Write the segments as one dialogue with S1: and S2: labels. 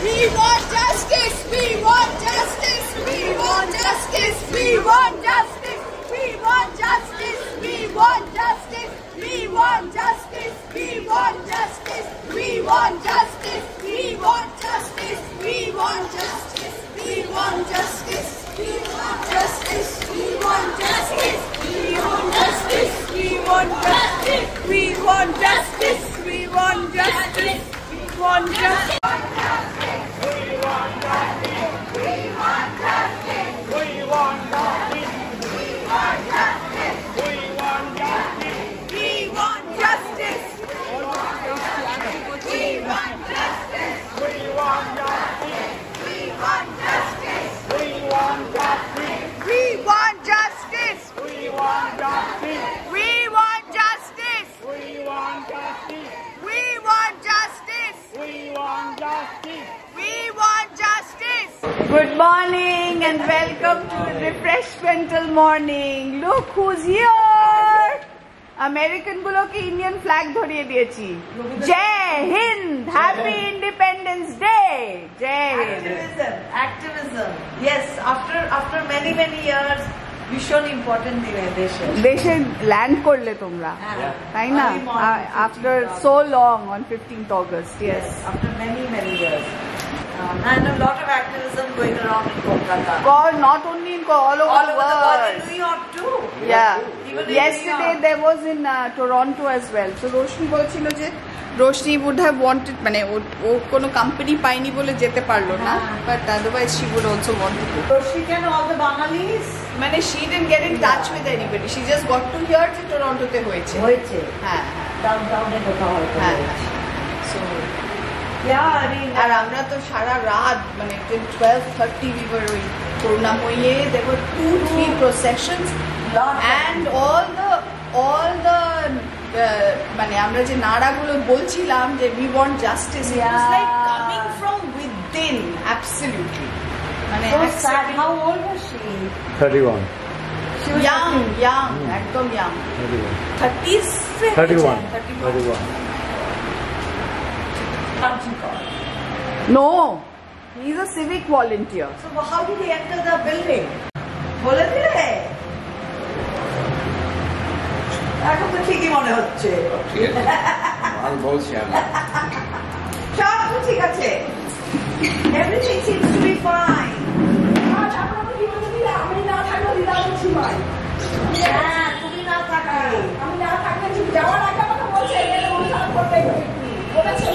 S1: We want justice. We want justice. We want justice. We want justice. We want justice. We want justice. We want justice. We want justice. We want justice. We want justice. We want justice. We want justice. We want justice. We want justice. We want justice. We want justice. We want justice. We want justice. We want justice. Good morning and welcome to Refreshmental Morning. Look who's here. American gulo ki Indian flag dhoriye diyechi. Jai Hind. Happy Independence Day. Jai Hind.
S2: Activism. Yes, after many years we shown important
S1: deshe land korle tumra. Tai na? After so long on 15th August. Yes.
S2: After many years. And a lot of activism going around in Kolkata.
S1: God, not only in all over the world.
S2: In New York too.
S1: Yeah.
S2: Even
S1: yesterday there was in Toronto as well. So Roshni bolchilo je Roshni would have wanted মানে ও কোনো company পাইনি বলে যেতে পারলো না, but otherwise she would also want to go.
S2: Roshni and all the Bangalis
S1: মানে she didn't get in touch with anybody. She just got to hear যে টরন্টোতে হয়েছে। হ্যাঁ
S2: ডাউনটাউনে কোথাও হয়তো।
S1: হ্যাঁ। So
S2: yeah, I mean
S1: আর আমরা তো সারা রাত মানে 12:30 we were ওই করুণাময়ী, there were 2-3 processions and all the মানে আমরা যে নারাগুলো বলছিলাম যে we want justice, it was like coming from within, absolutely. মানে
S2: how old was she?
S3: 31.
S2: She was
S1: young, একদম young. 30s
S3: 31.
S1: No, he's a civic volunteer.
S2: So how did he enter the building? বলে দিলে এখন তো ঠিকই মনে হচ্ছে।
S4: ঠিক আছে, মাল বলছি আমি।
S2: সব তো ঠিক আছে। Everything seems to be fine.
S1: আমি না থাকলে দিদা বলছি ভাই।
S2: হ্যাঁ, তুমি না থাকলে।
S1: আমি না থাকলে যাওয়ার আগে কথা বলছে এখানে অনুষ্ঠান করতে বলেছে।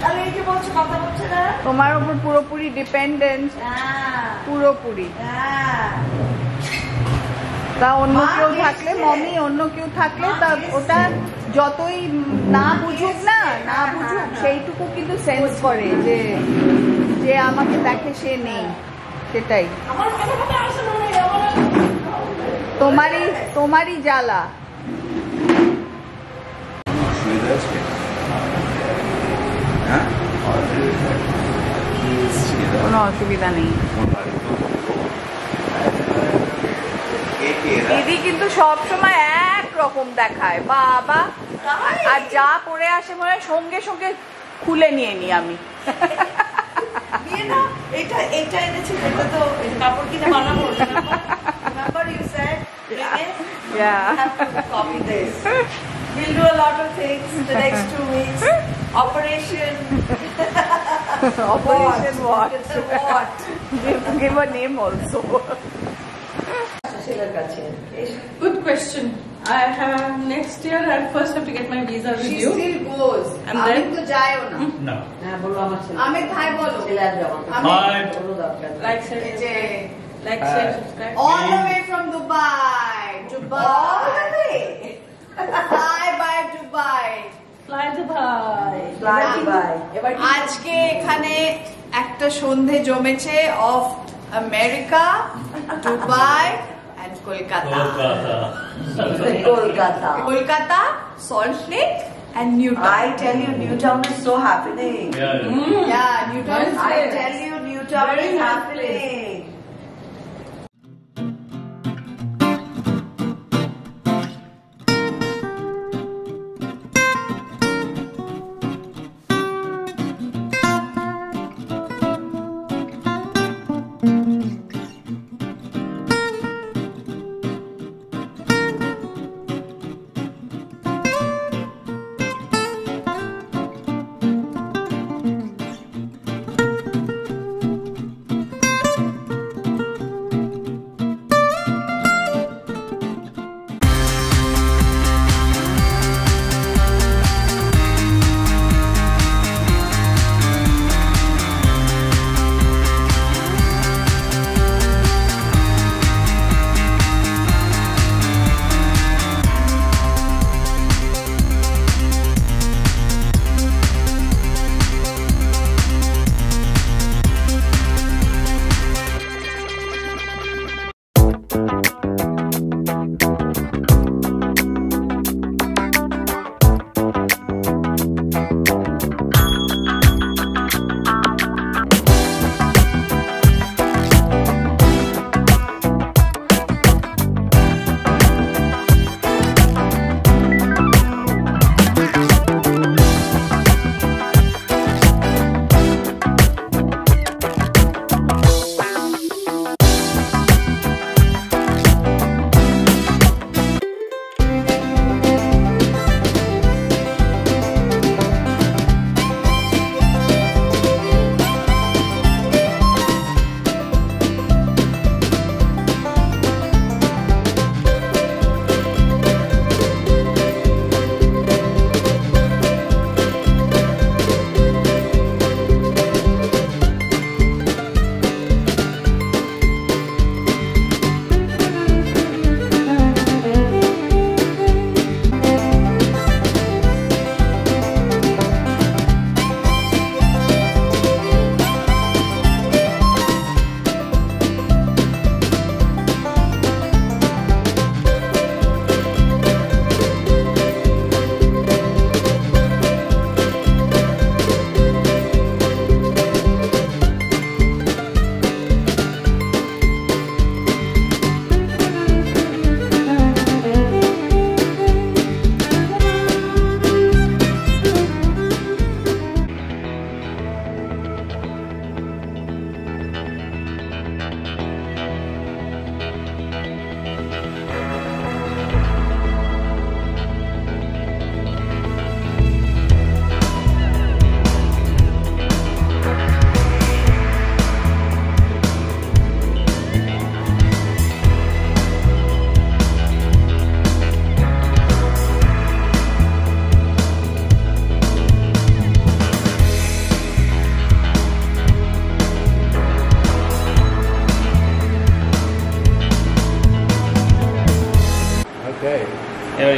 S2: তাহলে এই যে বলছো কথা বলছে না?
S1: তোমার উপর পুরোপুরি ডিপেন্ডেন্ট। পুরোপুরি। তা অন্য কেউ থাকলে মমি অন্য কেউ থাকলে তা ওটা যতই না বুঝুক সেইটুকু কিন্তু সেন্স করে যে আমাকে দেখে সে নেই, সেটাই তোমারই জ্বালা। কোনো অসুবিধা নেই। দিদি কিন্তু সবসময় একরকম দেখায় বাবা, আর যা পরে আসে মনে হয় সঙ্গে সঙ্গে খুলে নিয়ে নি আমি।
S2: এটা এনেছি, এটা তো কাপড় কিনে বানাবো। Remember you said,
S1: yeah,
S2: have to copy this. We'll do a lot of things in the next 2 weeks. Operation
S1: what?
S2: What?
S1: Give a name also.
S5: Good question. I have next year. I first have to get my visa with
S1: She
S5: you.
S1: still goes.
S5: And
S1: আমি
S5: then
S1: তো যাইও না।
S4: না।
S2: হ্যাঁ বলো আমার ছেলে।
S1: আমি ভাই বলো।
S2: ছেলে আর যাবো।
S4: বলো
S2: দরকার।
S5: Like, share, subscribe.
S1: All the way from Dubai.
S2: All the way.
S1: Bye Dubai.
S5: Fly Dubai.
S2: Fly Dubai.
S1: আজকে এখানে একটা সন্ধে জমেছে of America, Dubai and Kolkata. Kolkata, Salt Lake and Newtown.
S2: I tell you, Newtown is so happening.
S1: Yeah, Newtown.
S2: I tell you, Newtown is happening.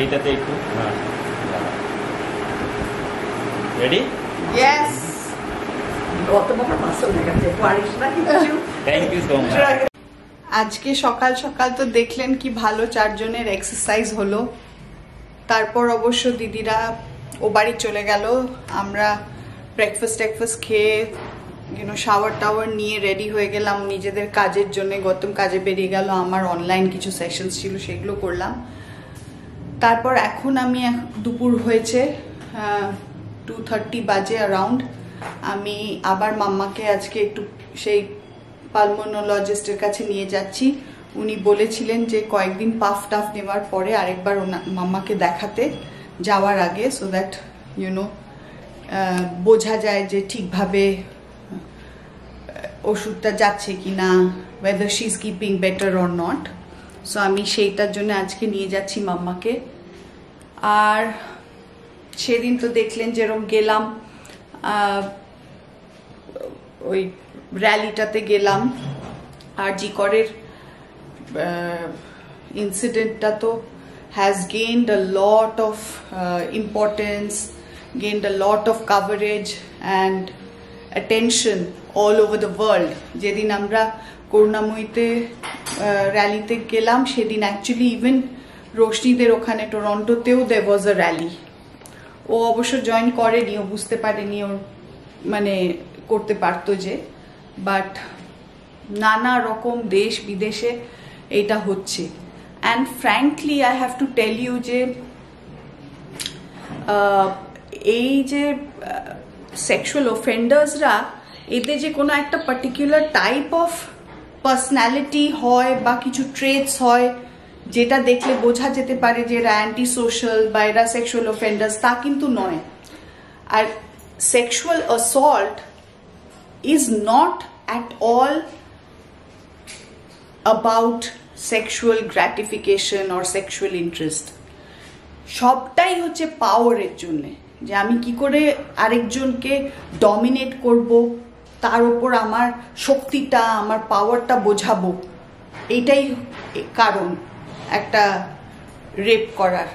S3: এইটাতে একটু ready
S1: Yes.
S3: Thank you so much
S1: আজকে সকাল সকাল তো দেখলেন কি ভালো চারজনের এক্সারসাইজ হলো। তারপর অবশ্য দিদিরা ও বাড়ি চলে গেল। আমরা ব্রেকফাস্ট খেয়ে শাওয়ার টাওয়ার নিয়ে রেডি হয়ে গেলাম নিজেদের কাজের জন্য। গৌতম কাজে বেরিয়ে গেল, আমার অনলাইন কিছু সেশনস ছিল সেগুলো করলাম। তারপর এখন আমি দুপুর হয়েছে 2:30 বাজে অ্যারাউন্ড। আমি আবার মাম্মাকে আজকে একটু সেই পালমোনোলজিস্টের কাছে নিয়ে যাচ্ছি। উনি বলেছিলেন যে কয়েকদিন পাফ টাফ নেওয়ার পরে আরেকবার মাম্মাকে দেখাতে যাওয়ার আগে, সো দ্যাট বোঝা যায় যে ঠিকভাবে ওষুধটা যাচ্ছে কি না, whether she is keeping better or not. So আমি সেইটার জন্য আজকে নিয়ে যাচ্ছি মাম্মাকে। আর সেদিন তো দেখলেন যেরকম গেলাম, ওই র্যালিটাতে গেলাম। আর জি করের ইনসিডেন্টটা তো has gained a lot of importance, gained a lot of coverage and attention all over the world. যেদিন আমরা করুণাময়ীতে র্যালিতে গেলাম সেদিন অ্যাকচুয়ালি ইভেন রোশনিদের ওখানে টরন্টোতেও there was a rally. ও অবশ্য জয়েন করেনি, ও বুঝতে পারেনি ওর করতে পারতো যে, বাট নানা রকম দেশ বিদেশে এটা হচ্ছে। And frankly I have to tell you যে এই যে সেক্সুয়াল অফেন্ডার্সরা, এতে যে কোনো একটা পার্টিকুলার টাইপ অফ পার্সোনালিটি হয় বা কিছু ট্রেটস হয় যেটা দেখলে বোঝা যেতে পারে যে এরা অ্যান্টি সোশ্যাল বা এরা সেক্সুয়াল অফেন্ডার্স, তা কিন্তু নয়। আর sexual assault is not at all about sexual gratification or sexual interest. সবটাই হচ্ছে পাওয়ারের জন্য, যে আমি কি করে আরেকজনকে ডমিনেট করব, তার উপর আমার শক্তিটা, আমার পাওয়ারটা বোঝাবো। এইটাই কারণ একটা রেপ করার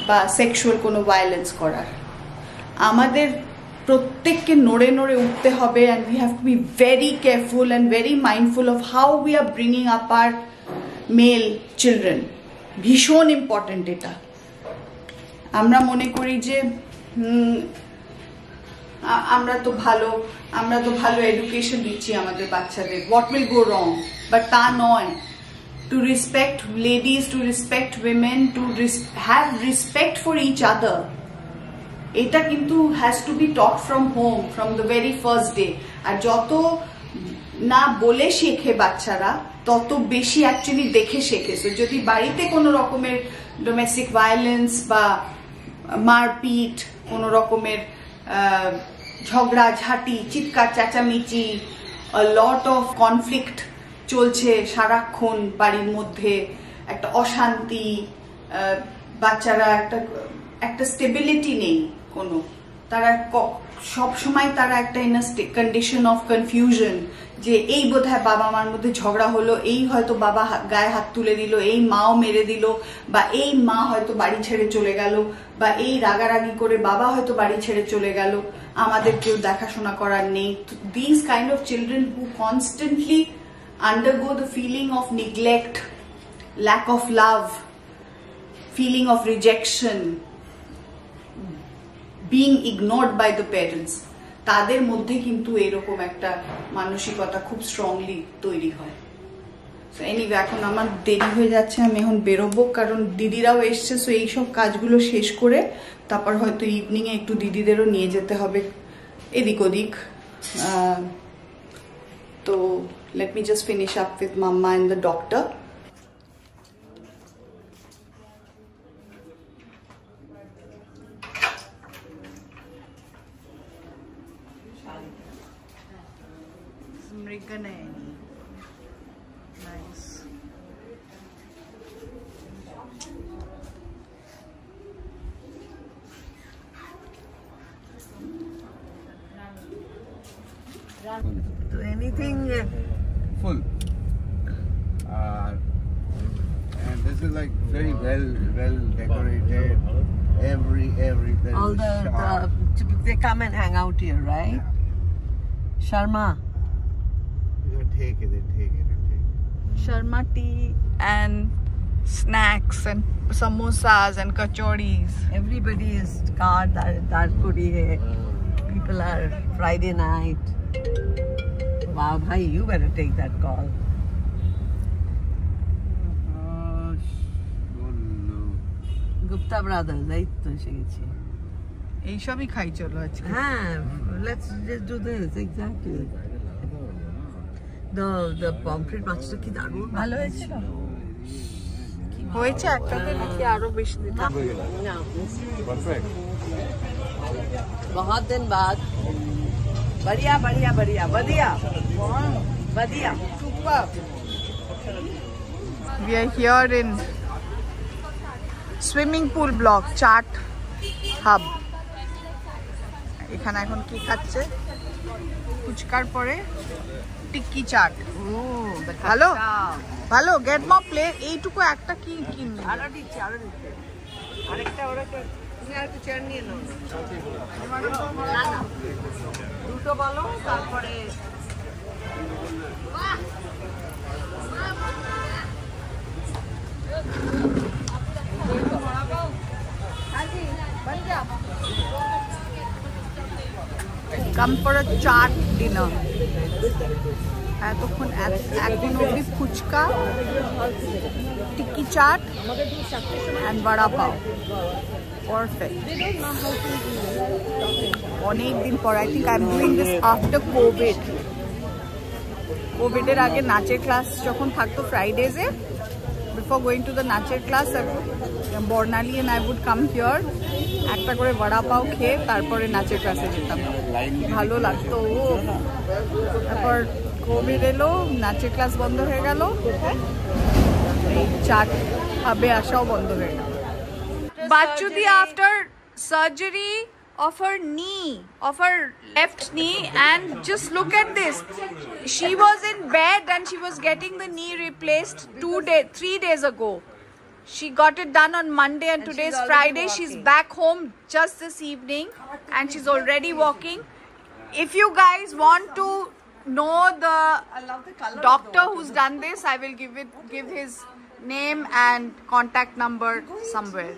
S1: বা সেক্সুয়াল কোনো ভায়োলেন্স করার। আমাদের প্রত্যেককে নড়ে নড়ে উঠতে হবে, and we have to be very careful and very mindful of how we are bringing up our male children. ভীষণ ইম্পর্টেন্ট এটা। আমরা মনে করি যে আমরা তো ভালো এডুকেশন দিচ্ছি আমাদের বাচ্চাদের, what will go wrong, but তা নয়। To respect ladies, to respect women, to have respect for each other, এটা কিন্তু has to be taught from home, from the very first day. আর যত না বলে শেখে বাচ্চারা, তত বেশি অ্যাকচুয়ালি দেখে শেখে। সো যদি বাড়িতে কোনো রকমের ডোমেস্টিক ভায়োলেন্স বা মারপিট, কোনো রকমের ঝগড়াঝাটি, চিৎকার চেঁচামেচি, লট অফ কনফ্লিক্ট চলছে সারাক্ষণ বাড়ির মধ্যে, একটা অশান্তি, বাচ্চারা একটা স্টেবিলিটি নেই কোনো, তারা সব সময় তারা একটা ইন কন্ডিশন অফ কনফিউশন, যে এই বোধহয় বাবা মার মধ্যে ঝগড়া হলো, এই হয়তো বাবা গায়ে হাত তুলে দিল, এই মাও মেরে দিল, বা এই মা হয়তো বাড়ি ছেড়ে চলে গেল, বা এই রাগারাগি করে বাবা হয়তো বাড়ি ছেড়ে চলে গেল, আমাদের কেউ দেখাশোনা করার নেই। This kind of children who constantly undergo the feeling of neglect, lack of love, feeling of rejection, being ignored by the parents, তাদের মধ্যে কিন্তু এরকম একটা মানসিকতা খুব স্ট্রংলি তৈরি হয়। সো এনিওয়ে, এখন আমার দেরি হয়ে যাচ্ছে, আমি এখন বেরোবো, কারণ দিদিরাও এসছে। সো এইসব কাজগুলো শেষ করে তারপর হয়তো ইভিনিংয়ে একটু দিদিদেরও নিয়ে যেতে হবে এদিক ওদিক। তো let me just finish up with Mama and the doctor. Mriganayani. Nice.
S2: So anything
S4: full. And this
S6: This is like very well decorated. Every
S2: All they come and hang out here, right? Sharma.
S6: They take it.
S1: Sharma tea and snacks and samosas and kachoris.
S2: Everybody is car dar puri hai. People are Friday night. Wow, bhai, you better take that call. Gupta brothers, I to shegechi.
S1: এই সবই খাই চলো আজকে।
S2: হ্যাঁ, let's just do this exactly. The pomfret মাছটা কি দারুণ
S1: ভালো হয়েছে? হয়েছে একটাতে নাকি আরো বেশি দিতে হবে?
S2: না,
S6: Perfect.
S2: बहुत दिन बाद बढ़िया
S1: Super. We are here in swimming pool block Chaat Hub. এখানে এখন কি খাচ্ছে? ফুচকার পরে টিক্কি চাট। ভালো ভালো গেট মো প্লেট। এইটুকু একটা কি কিনবি?
S2: আরো দিচ্ছি আরেকটা ওরা তুমি আরেকটা চেয়ার নিয়ে নাও না দুটো বলো তারপরে
S1: Come for a chaat dinner. এতক্ষণ এখন অবধি fuchka, tikki chaat and vada pav. Perfect. অনেক দিন পর I think I'm doing this after COVID. কোভিডের আগে নাচের ক্লাস যখন থাকতো ফ্রাইডেজে, before going to the নাচের class, Barnali and I would come here. একটা করে বড়া পাও খেয়ে তারপরে নাচের ক্লাসে যেতাম। ভালো লাগতো। তারপর কোভিড এলো, নাচের ক্লাস বন্ধ হয়ে গেল, এই চাট হাবে আসাও বন্ধ হয়ে গেল। বাচ্চুদি after surgery of her knee, of her left knee, and just look at this. She was in bed and she was getting the knee replaced 3 days ago. She got it done on Monday and today is Friday. She's back home just this evening and she's already walking. If you guys want to know the doctor who's done this, I will give his name and contact number somewhere.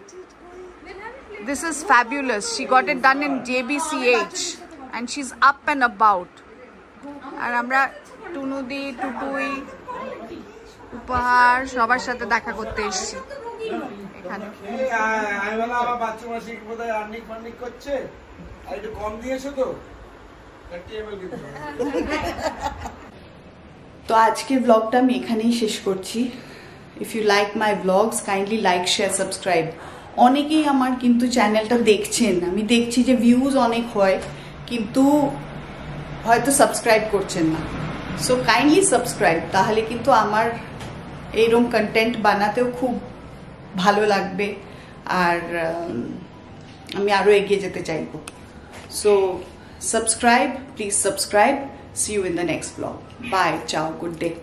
S1: This is fabulous. She got it done in JBCH and she's up and about. And আমরা টুনুদি, টুটুই, উপহার সবার সাথে দেখা করতে এসেছি এখানে। তো আজকের ব্লগটা আমি এখানেই শেষ করছি। If you like my blogs kindly like share subscribe. অনেকেই আমার কিন্তু চ্যানেলটা দেখছেন, আমি দেখছি যে ভিউজ অনেক হয় কিন্তু হয়তো সাবস্ক্রাইব করছেন না। সো কাইন্ডলি সাবস্ক্রাইব, তাহলে কিন্তু আমার এইরকম কন্টেন্ট বানাতেও খুব ভালো লাগবে আর আমি আরও এগিয়ে যেতে চাইব। So subscribe, please subscribe. See you in the next vlog. Bye. Ciao. Good day.